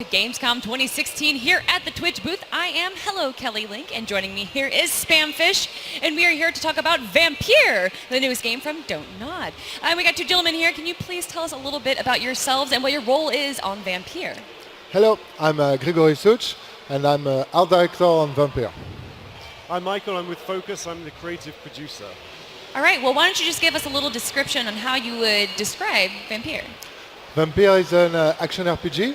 Gamescom 2016 here at the Twitch booth. I am Hello Kelly Link, and joining me here is Spamfish, and we are here to talk about Vampyr, the newest game from Don't Nod. And we got two gentlemen here. Can you please tell us a little bit about yourselves and what your role is on Vampyr? Hello, I'm Gregory Such, and I'm art director on Vampyr. I'm Michael, I'm with Focus, I'm the creative producer. All right, well, why don't you just give us a little description on how you would describe Vampyr? Vampyr is an action RPG.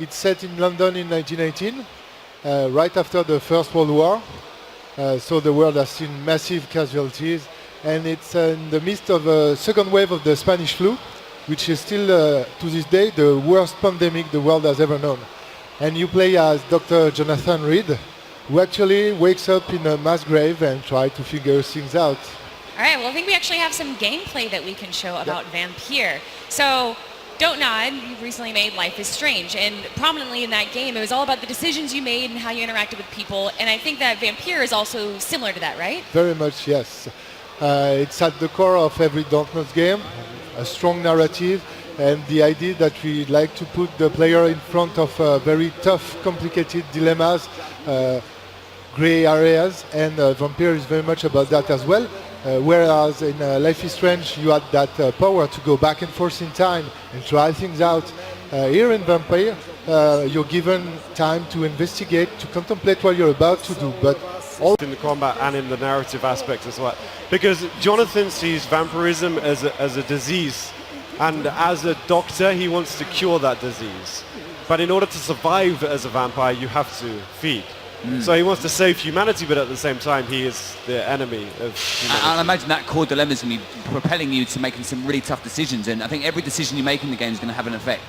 It's set in London in 1918, right after the First World War. So the world has seen massive casualties, and it's in the midst of a second wave of the Spanish flu, which is still, to this day, the worst pandemic the world has ever known. And you play as Dr. Jonathan Reed, who actually wakes up in a mass grave and tries to figure things out. All right, well, I think we actually have some gameplay that we can show about Vampyr. So, Don't Nod, you recently made Life is Strange, and prominently in that game, it was all about the decisions you made and how you interacted with people, and I think that Vampyr is also similar to that, right? Very much, yes. It's at the core of every Don't Nod game, a strong narrative, and the idea that we like to put the player in front of very tough, complicated dilemmas, gray areas, and Vampyr is very much about that as well. Whereas in Life is Strange, you had that power to go back and forth in time and try things out. Here in Vampyr, you're given time to investigate, to contemplate what you're about to do. But all in the combat and in the narrative aspect as well. Because Jonathan sees vampirism as a disease, and as a doctor, he wants to cure that disease. But in order to survive as a vampire, you have to feed. So he wants to save humanity, but at the same time, he is the enemy of humanity. I imagine that core dilemma is going to be propelling you to making some really tough decisions, and I think every decision you make in the game is going to have an effect.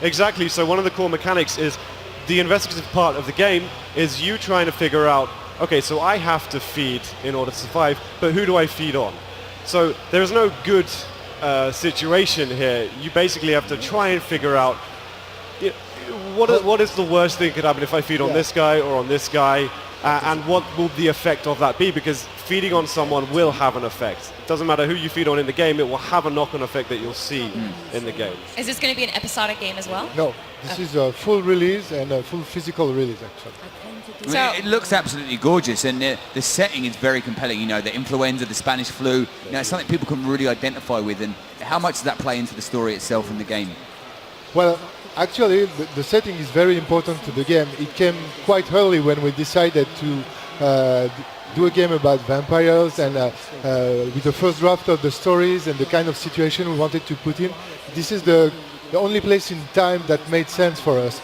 Exactly, so one of the core mechanics is the investigative part of the game is you trying to figure out, okay, so I have to feed in order to survive, but who do I feed on? So there's no good situation here. You basically have to try and figure out what is the worst thing that could happen if I feed on this guy or on this guy, and what will the effect of that be? Because feeding on someone will have an effect. It doesn't matter who you feed on in the game, it will have a knock-on effect that you'll see in the game. Is this going to be an episodic game as well? no, this is a full release and a full physical release, actually. I mean, it looks absolutely gorgeous, and the setting is very compelling. You know, the influenza, the Spanish flu, you know, it's something people can really identify with. And how much does that play into the story itself in the game? Well, actually, the setting is very important to the game. It came quite early when we decided to do a game about vampires, and with the first draft of the stories and the kind of situation we wanted to put in. This is the only place in time that made sense for us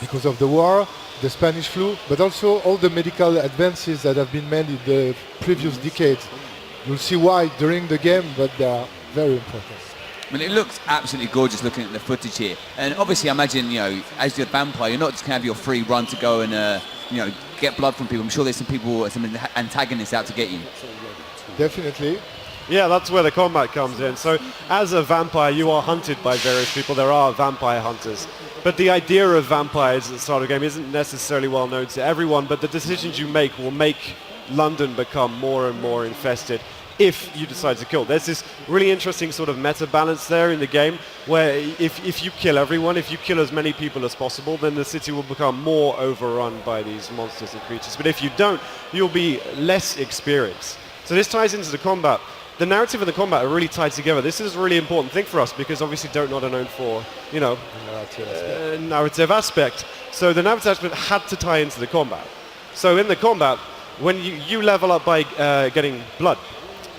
because of the war, the Spanish flu, but also all the medical advances that have been made in the previous decades. You'll see why during the game, but they are very important. I mean, it looks absolutely gorgeous looking at the footage here. And obviously, I imagine, you know, as you're a vampire, you're not just going to have your free run to go and, you know, get blood from people. I'm sure there's some people, some antagonists out to get you. Definitely. Yeah, that's where the combat comes in. So as a vampire, you are hunted by various people. There are vampire hunters. But the idea of vampires at the start of the game isn't necessarily well known to everyone, but the decisions you make will make London become more and more infested if you decide to kill. There's this really interesting sort of meta balance there in the game where if you kill everyone, if you kill as many people as possible, then the city will become more overrun by these monsters and creatures. But if you don't, you'll be less experienced. So this ties into the combat. The narrative and the combat are really tied together. This is a really important thing for us because obviously Don't Nod are known for, you know, narrative aspect. So the narrative aspect had to tie into the combat. So in the combat, when you level up by getting blood,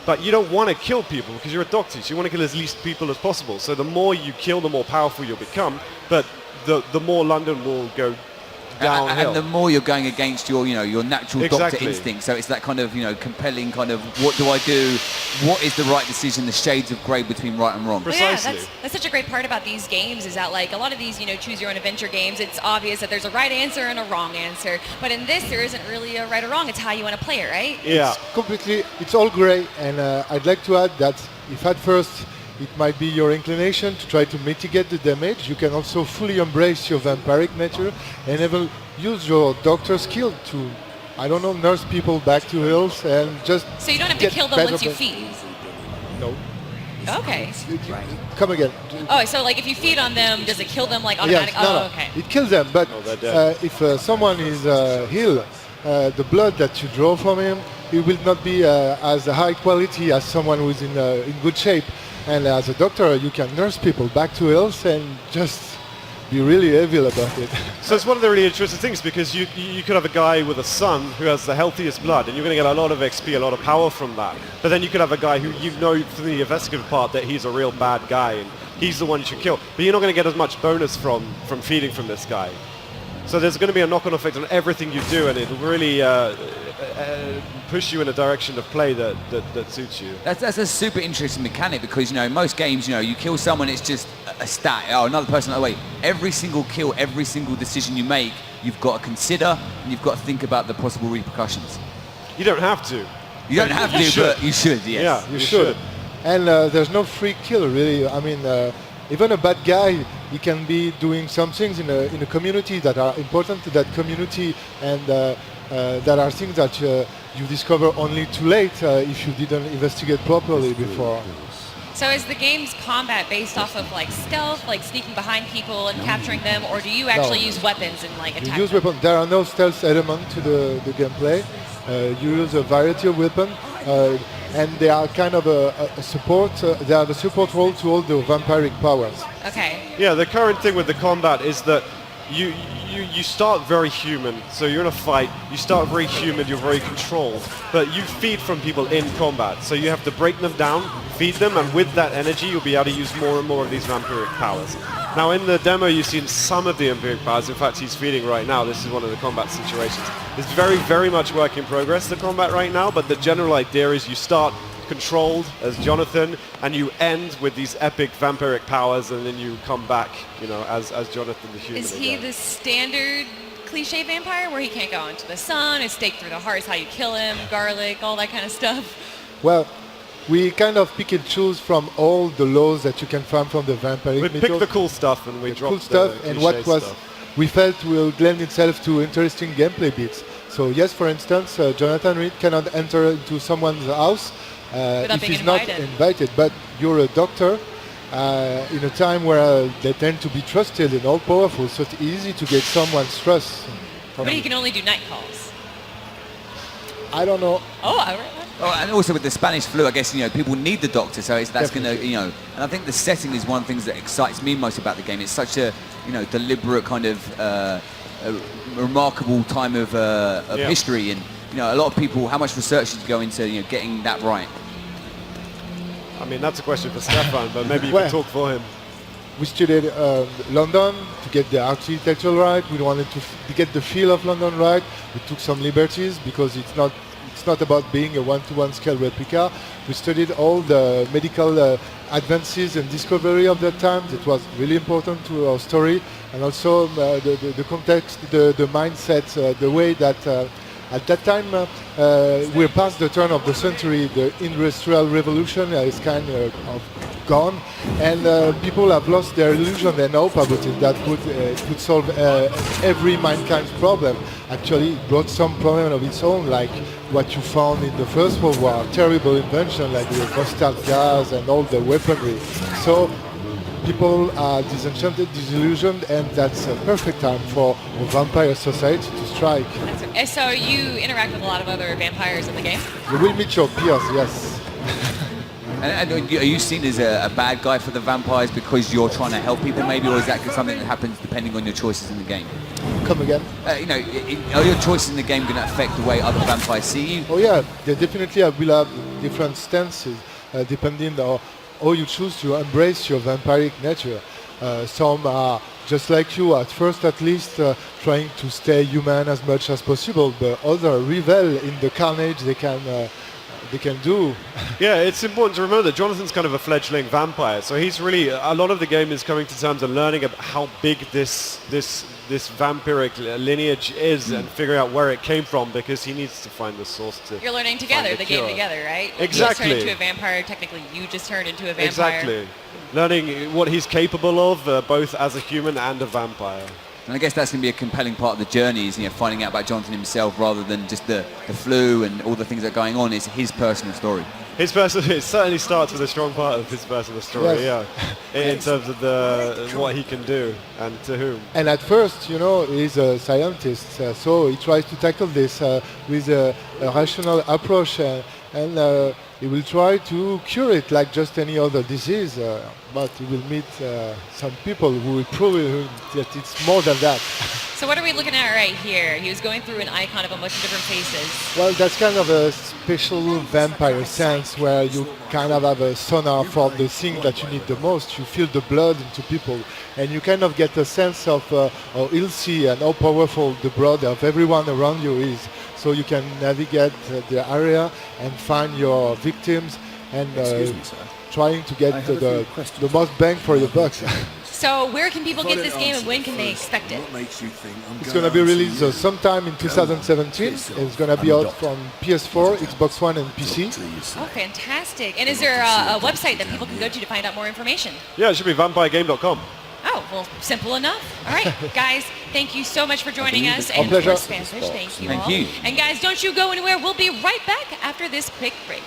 but you don't want to kill people because you're a doctor, so you want to kill as least people as possible. So the more you kill, the more powerful you'll become, but the more London will go downhill. And the more you're going against your, you know, your natural doctor instinct. So it's that kind of, you know, compelling kind of, what do I do? What is the right decision? The shades of grey between right and wrong. Precisely. Well, yeah, that's such a great part about these games is that, like, a lot of these, you know, choose your own adventure games, it's obvious that there's a right answer and a wrong answer. But in this, there isn't really a right or wrong. It's how you want to play it, right? Yeah. It's all grey, and I'd like to add that if at first it might be your inclination to try to mitigate the damage, you can also fully embrace your vampiric nature and even use your doctor skill to, I don't know, nurse people back to health and just. So you don't have to kill them once you feed. No. Okay. Come again. Oh, so like if you feed on them, does it kill them like automatically? Yes, no, Oh, no. okay. It kills them, but Oh, they're dead. if someone is healed, the blood that you draw from him, it will not be as high quality as someone who is in good shape. And as a doctor, you can nurse people back to health and just be really evil about it. So it's one of the really interesting things because you could have a guy with a son who has the healthiest blood and you're going to get a lot of XP, a lot of power from that. But then you could have a guy who you know from the investigative part that he's a real bad guy and he's the one you should kill. But you're not going to get as much bonus from feeding from this guy. So there's going to be a knock-on effect on everything you do and it'll really push you in a direction of play that suits you. That's a super interesting mechanic because, in most games, you kill someone, it's just a stat. Oh, another person, oh wait. Every single kill, every single decision you make, you've got to consider and you've got to think about the possible repercussions. You don't have to. You don't have to, but you should, yes. Yeah, You should. And there's no free kill, really. I mean, even a bad guy, he can be doing some things in a community that are important to that community and that are things that you discover only too late if you didn't investigate properly before. So is the game's combat based off of like stealth, like sneaking behind people and capturing them, or do you actually use weapons and like You attack use them? weapons. There are no stealth element to the gameplay. You use a variety of weapons, and they are kind of a support. They have a support role to all the vampiric powers. Okay. Yeah, the current thing with the combat is that you start very human, so you're in a fight, you start very human, you're very controlled, but you feed from people in combat, so you have to break them down, feed them, and with that energy you'll be able to use more and more of these vampiric powers. Now in the demo you've seen some of the vampiric powers, in fact he's feeding right now, this is one of the combat situations. It's very, very much work in progress, the combat right now, but the general idea is you start controlled as Jonathan and you end with these epic vampiric powers and then you come back, as Jonathan the human. Is he again. the standard cliche vampire where he can't go into the sun, is stake through the heart is how you kill him, garlic, all that kind of stuff? Well, we kind of pick and choose from all the laws that you can find from the vampiric We mythos. pick the cool stuff and we drop cool stuff, the and what cliche was stuff. we felt will lend itself to interesting gameplay bits. So yes, for instance, Jonathan Reed cannot enter into someone's house if being he's not invited. But you're a doctor in a time where they tend to be trusted and all powerful, so it's easy to get someone's trust. But he can only do night calls. I don't know. Oh, all right. Oh, and also with the Spanish flu, I guess, people need the doctor, so that's going to, Definitely. and I think the setting is one of the things that excites me most about the game. It's such a, deliberate kind of a remarkable time of history, and, a lot of people, how much research did go into, getting that right? I mean, that's a question for Stefan, but maybe you Well, can talk for him. We studied London to get the architecture right. We wanted to get the feel of London right. We took some liberties because it's not about being a one-to-one scale replica. We studied all the medical advances and discovery of that time. It was really important to our story, and also the context, the mindset, the way that at that time we're past the turn of the century. The industrial revolution is kind of gone, and people have lost their illusion and hope about it that could solve every mankind's problem. Actually, it brought some problem of its own, like what you found in the First World War, terrible invention like the mustard gas and all the weaponry. So people are disenchanted, disillusioned, and that's a perfect time for a vampire society to strike. So you interact with a lot of other vampires in the game? You will meet your peers, yes. And are you seen as a bad guy for the vampires because you're trying to help people maybe, or is that something that happens depending on your choices in the game? Come again? Are your choices in the game going to affect the way other vampires see you? Oh yeah, they definitely will have different stances depending on how you choose to embrace your vampiric nature. Some are just like you, at first at least, trying to stay human as much as possible, but others revel in the carnage they can do. Yeah, it's important to remember that Jonathan's kind of a fledgling vampire, so he's really, a lot of the game is coming to terms and learning about how big this vampiric lineage is and figuring out where it came from, because he needs to find the source to You're learning together, find the cure. game together, right? Exactly. He just turned into a vampire, technically you just turned into a vampire. Exactly. Learning what he's capable of, both as a human and a vampire. And I guess that's going to be a compelling part of the journey, is finding out about Jonathan himself rather than just the flu and all the things that are going on. It's his personal story. It certainly starts with a strong part of his personal story, Yes. yeah, in terms of what he can do and to whom. And at first, he's a scientist, so he tries to tackle this with a rational approach, and he will try to cure it like just any other disease, but he will meet some people who will prove that it's more than that. So what are we looking at right here? He was going through an icon of a bunch of different faces. Well, that's kind of a special vampire sense where you kind of have a sonar for the thing that you need the most. You feel the blood into people, and you kind of get a sense of how healthy and how powerful the blood of everyone around you is. So you can navigate the area and find your victims and trying to get the most bang for your buck. So where can people get this game and when can they expect it? It's going to be released sometime in 2017. It's going to be out from PS4, Xbox One, and PC. Oh, fantastic. And is there a website that people can go to find out more information? Yeah, it should be vampyregame.com. Oh, well, simple enough. All right, guys, thank you so much for joining us. And pleasure. of course, Spamfish, thank you all. Thank you. And guys, don't you go anywhere. We'll be right back after this quick break.